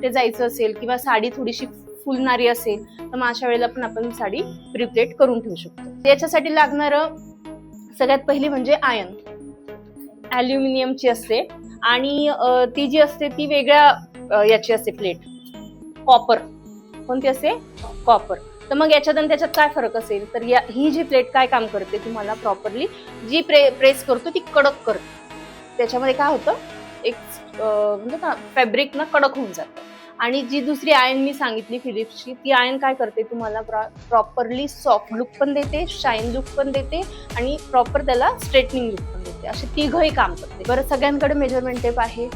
कुठे जायचं असेल किंवा साडी थोडीशी फुलणारी असेल तर मग अशा वेळेला पण आपण साडी प्रिप्लेट करून ठेवू शकतो. याच्यासाठी लागणारं सगळ्यात पहिली म्हणजे आयर्न, ॲल्युमिनियमची असते आणि ती जी असते ती वेगळ्या याची असते प्लेट, कॉपर. कोणती असते? कॉपर. तर मग याच्यात आणि त्याच्यात काय फरक असेल तर ही जी प्लेट काय काम करते, तुम्हाला प्रॉपरली जी प्रेस करतो ती कडक करते. त्याच्यामध्ये काय होतं, एक म्हणजे ना फॅब्रिक ना कडक होऊन जातं. आणि जी दुसरी आयर्न मी सांगितली फिलिप्सची, ती आयर्न काय करते, तुम्हाला प्रॉपरली सॉफ्ट लुक पण देते, शाईन लुक पण देते आणि प्रॉपर त्याला स्ट्रेटनिंग लुक पण देते. असे तिघही काम करते. बरं, सगळ्यांकडे मेजरमेंट टेप आहे.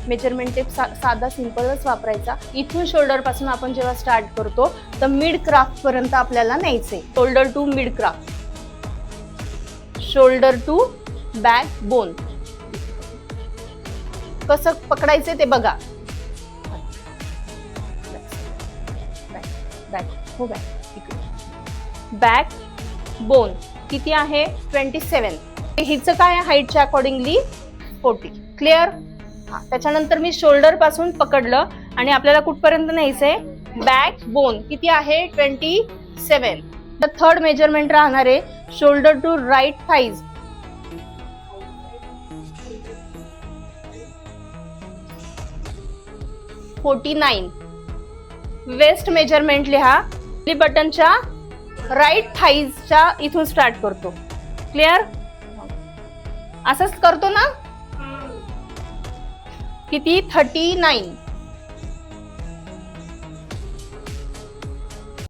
मेजरमेंट टेप साधा सिंपलच वापरायचा. इथून शोल्डर पासून आपण जेव्हा स्टार्ट करतो तर मिड क्राफ्ट पर्यंत आपल्याला न्यायचंय. Shoulder to mid craft, shoulder to backbone. कसं पकडायचं ते बघा. बॅक बोन किती आहे? 27. हिचं काय आहे हाईटच्या अकॉर्डिंगली 40. क्लिअर? त्याच्यानंतर मी शोल्डर पासून पकडलं आणि आपल्याला कुठपर्यंत न्यायचंय? बॅक बोन किती आहे? 27. द थर्ड मेजरमेंट राहणार आहे shoulder to right thighs. 49. Waist measurement लिहा. बटनच्या राईट थाईजच्या इथून स्टार्ट करतो. क्लिअर? असंच करतो ना? किती? 39.